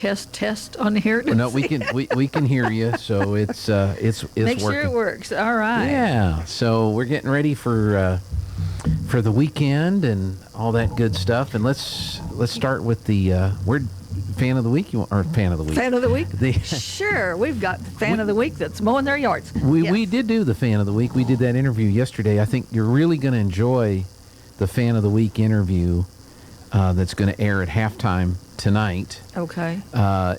test on here? Well, no, we can hear you, so it's Make working. sure it works. All right. Yeah, so we're getting ready for the weekend and all that good stuff. And let's start with the word fan of the week. Or fan of the week? Fan of the week? Sure. We've got the fan of the week that's mowing their yards. We did do the fan of the week. We did that interview yesterday. I think you're really going to enjoy the fan of the week interview that's going to air at halftime tonight. Okay.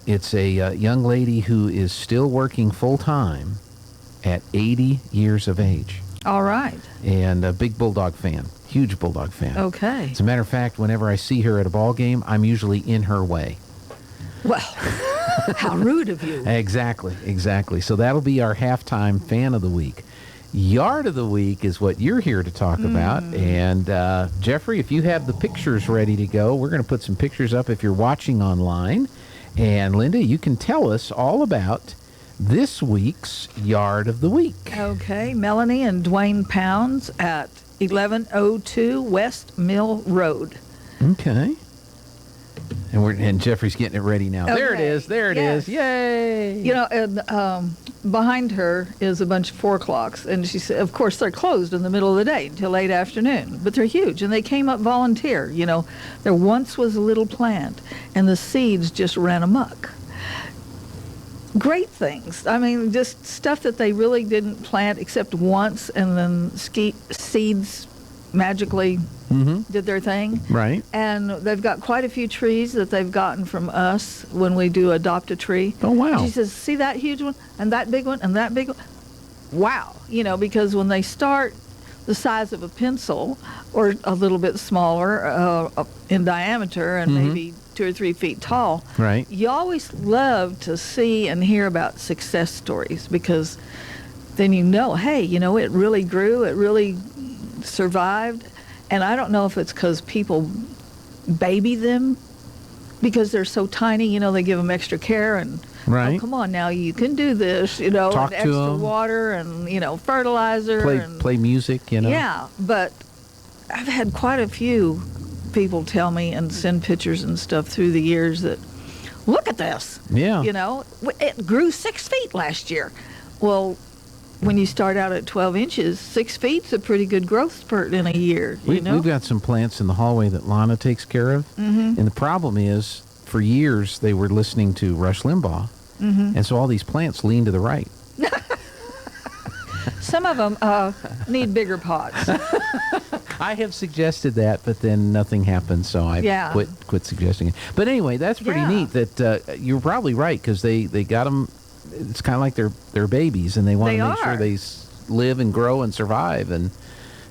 It's a young lady who is still working full-time at 80 years of age. All right. And a big Bulldog fan. Huge Bulldog fan. Okay. As a matter of fact, whenever I see her at a ball game, I'm usually in her way. Well, how rude of you. Exactly. So that'll be our halftime fan of the week. Yard of the week is what you're here to talk about. And Jeffrey, if you have the pictures ready to go, we're going to put some pictures up if you're watching online. And Linda, you can tell us all about this week's Yard of the Week. Okay. Melanie and Dwayne Pounds at 1102 West Mill Road. Okay. And Jeffrey's getting it ready now. Okay. There it is. Yay! You know, and behind her is a bunch of 4 o'clocks, and she said, of course, they're closed in the middle of the day until late afternoon, but they're huge, and they came up volunteer. You know, there once was a little plant, and the seeds just ran amok. Great things. I mean, just stuff that they really didn't plant except once, and then seeds magically did their thing. Right. And they've got quite a few trees that they've gotten from us when we do adopt a tree. Oh, wow. She says, see that huge one and that big one and that big one? Wow. You know, because when they start the size of a pencil or a little bit smaller in diameter and maybe 2 or 3 feet tall, right, you always love to see and hear about success stories, because then you know, hey, you know, it really grew, it really survived. And I don't know if it's because people baby them because they're so tiny, you know, they give them extra care and, right, oh, come on now, you can do this, you know, talk and to extra them, water and, you know, fertilizer. Play music, you know. Yeah, but I've had quite a few people tell me and send pictures and stuff through the years that, look at this. Yeah. You know, it grew 6 feet last year. Well, when you start out at 12 inches, 6 feet's a pretty good growth spurt in a year. We've got some plants in the hallway that Lana takes care of. And the problem is, for years, they were listening to Rush Limbaugh. And so all these plants lean to the right. Some of them need bigger pots. I have suggested that, but then nothing happened, so I quit suggesting it. But anyway, that's pretty neat that you're probably right, because they got them. It's kind of like they're babies, and they want to make sure they live and grow and survive. And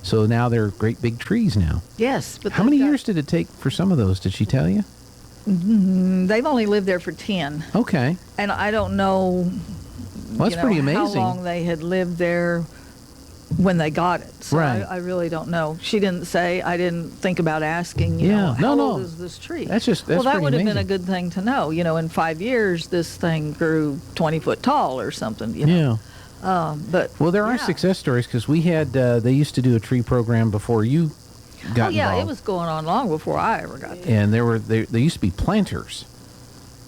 so now they're great big trees now. Yes. But how many years did it take for some of those? Did she tell you? They've only lived there for 10. Okay. And I don't know, well, that's pretty amazing, how long they had lived there when they got it. So right. I really don't know. She didn't say. I didn't think about asking, how old is this tree? That's that would have amazing. been a good thing to know. You know, in 5 years, this thing grew 20 foot tall or something, you know. Yeah. But there are success stories, because we had, they used to do a tree program before you got involved. It was going on long before I ever got there. And there used to be planters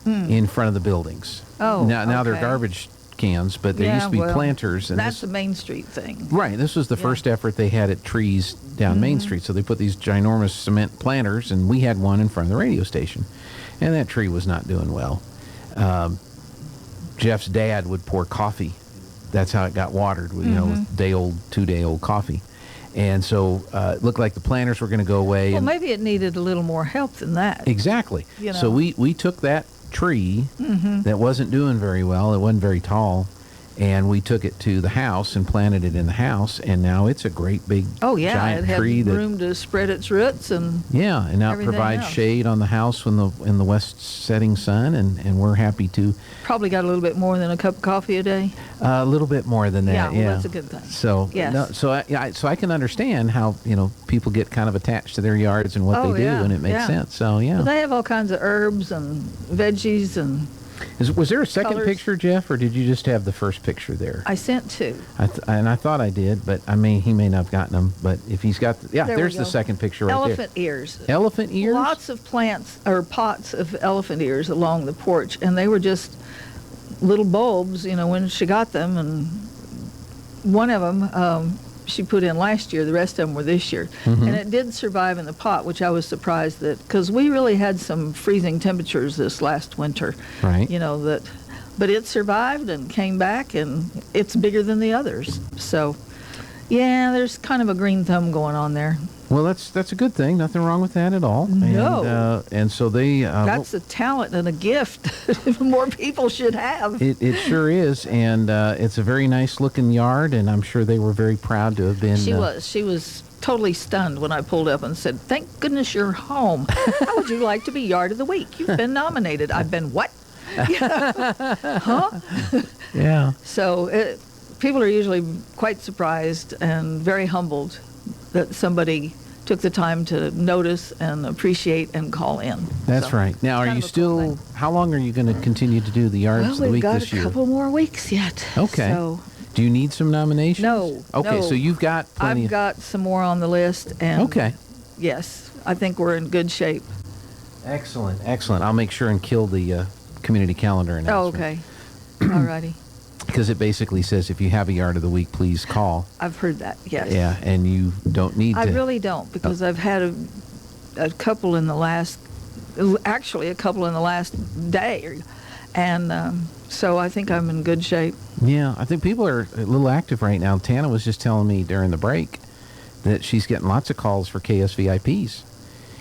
in front of the buildings. Oh, now they're garbage cans, but there used to be planters. And that's a Main Street thing. Right. This was the first effort they had at trees down Main Street. So they put these ginormous cement planters, and we had one in front of the radio station. And that tree was not doing well. Jeff's dad would pour coffee. That's how it got watered, with 2-day-old coffee. And so it looked like the planters were going to go away. Well, maybe it needed a little more help than that. Exactly. You know? So we took that tree that wasn't doing very well, it wasn't very tall, and we took it to the house and planted it in the house, and now it's a great big giant tree. It had room to spread its roots and now it provides shade on the house in the west setting sun, and we're happy to. Probably got a little bit more than a cup of coffee a day. A little bit more than that. Yeah, well, that's a good thing. So so I can understand how people get kind of attached to their yards and what they do, and it makes sense. So But they have all kinds of herbs and veggies and Was there a second Colors. picture, Jeff, or did you just have the first picture there? I sent 2. And I thought I did, but he may not have gotten them. But if he's got, There we there's go. the second picture right Elephant ears. there. Elephant ears. Lots of plants or pots of elephant ears along the porch, and they were just little bulbs, when she got them. And one of them she put in last year. The rest of them were this year, and it did survive in the pot, which I was surprised that, because we really had some freezing temperatures this last winter. Right. But it survived and came back, and it's bigger than the others. So, yeah, there's kind of a green thumb going on there. Well, that's a good thing. Nothing wrong with that at all. No. And so they. That's a talent and a gift more people should have. It sure is, and it's a very nice looking yard, and I'm sure they were very proud to have been. She was totally stunned when I pulled up and said, "Thank goodness you're home. How would you like to be Yard of the Week? You've been nominated." I've been what? Huh? Yeah. So people are usually quite surprised and very humbled that somebody took the time to notice and appreciate and call in. That's So, right. Now, are kind you of a cool still? thing. How long are you going to continue to do the yards of the Well, we've week got this a year? couple more weeks yet. Okay. So Do you need some nominations? No, Okay, no. so you've got plenty. I've got some more on the list, and Okay. yes, I think we're in good shape. Excellent, excellent. I'll make sure and kill the community calendar Oh, announcement. okay. Alrighty. Because it basically says if you have a yard of the week, please call. I've heard that, yes. Yeah, and you don't need I to. really don't, because I've had a couple in the last, actually a couple in the last day, and so I think I'm in good shape. Yeah, I think people are a little active right now. Tana was just telling me during the break that she's getting lots of calls for KSVIPs.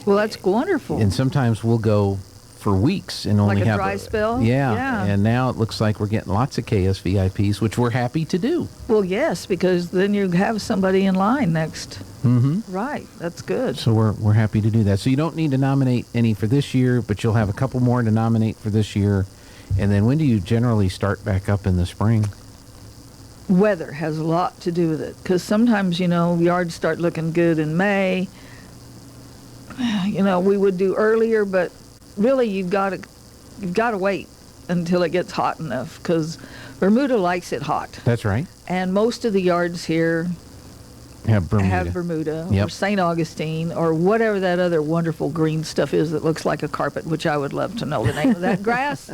Well, that's wonderful. And sometimes we'll go for weeks and only Like a have dry spell? Yeah, Yeah. and now it looks like we're getting lots of KSVIPs, which we're happy to do. Well, yes, because then you have somebody in line next. Mm-hmm. Right, that's good. So we're happy to do that. So you don't need to nominate any for this year, but you'll have a couple more to nominate for this year. And then when do you generally start back up in the spring? Weather has a lot to do with it, because sometimes, yards start looking good in May. We would do earlier, but really you've got to wait until it gets hot enough, because Bermuda likes it hot. That's right. And most of the yards here Have Bermuda. have Bermuda or Yep. St. Augustine or whatever that other wonderful green stuff is that looks like a carpet, which I would love to know the name of that grass.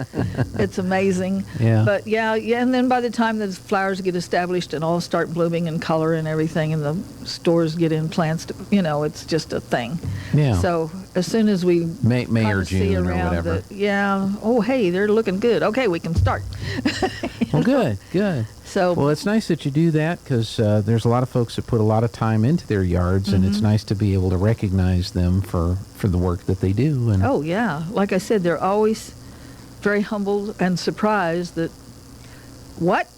It's amazing. Yeah. But yeah, and then by the time the flowers get established and all start blooming and color and everything, and the stores get in plants, it's just a thing. Yeah. So as soon as we May kinda or see June or around whatever. oh hey, they're looking good. Okay, we can start. Well, good, good. So Well, it's nice that you do that, because there's a lot of folks that put a lot of time into their yards, and Mm-hmm. it's nice to be able to recognize them for the work that they do. And oh yeah, like I said, they're always very humbled and surprised that, what?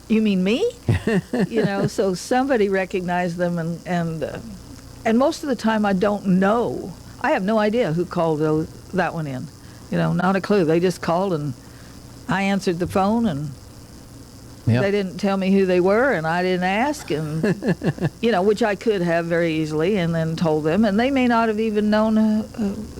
You mean me? So somebody recognized them, and most of the time I don't know. I have no idea who called that one in. Not a clue. They just called, and I answered the phone, and Yep. they didn't tell me who they were, and I didn't ask, and which I could have very easily, and then told them, and they may not have even known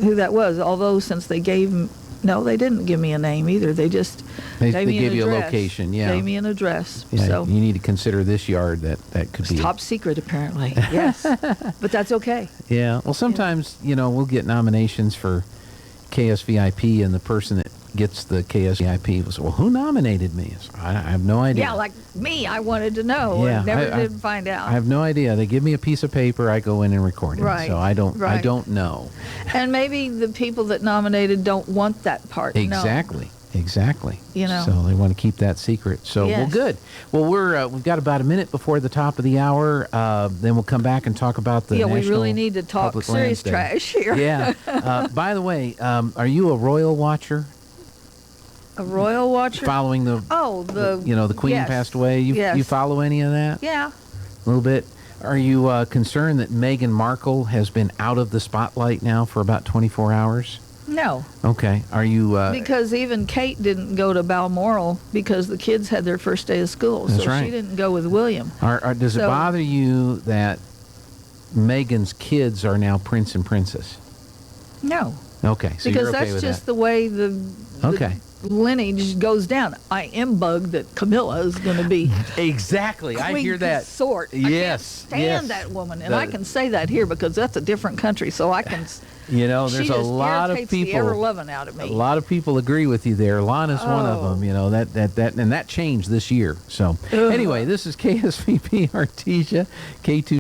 who that was. Although since they they didn't give me a name either. They just They gave me an give you a address. location, yeah. Gave me an address. Yeah, So you need to consider this yard that could it's be top secret apparently. Yes, but that's okay. Yeah. Well, sometimes we'll get nominations for KSVIP, and the person that gets the KSVIP will say, "Well, who nominated me?" So, I have no idea. Yeah, like me, I wanted to know. Yeah, and never I- did find out. I have no idea. They give me a piece of paper, I go in and record it. Right, So I don't right. know. And maybe the people that nominated don't want that part. known. Exactly. Exactly. You know. So they want to keep that secret. So well, Yes. good. Well, we've got about a minute before the top of the hour. Then we'll come back and talk about the Yeah, we National really need to talk Public serious Lands Day. trash here. Yeah. By the way, are you a royal watcher? A royal watcher? Following the the Queen yes. passed away. Yes. You follow any of that? Yeah. A little bit. Are you concerned that Meghan Markle has been out of the spotlight now for about 24 hours? No, Okay. Are you? because even Kate didn't go to Balmoral because the kids had their first day of school. That's so right. she didn't go with William. Does it so- bother you that Meghan's kids are now prince and princess? No, Okay. So because you're okay that's with just that. the way Okay. the lineage goes down. I am bugged that Camilla is going to be Exactly. I queen hear that. consort. Yes. I can't stand yes. that woman, and I can say that here because that's a different country, so I can. There's she a just lot of irritates the people. ever-loving out of me. A lot of people agree with you there. Lana's one of Oh. them. And that changed this year. So anyway, this is KSVP Artesia, K2.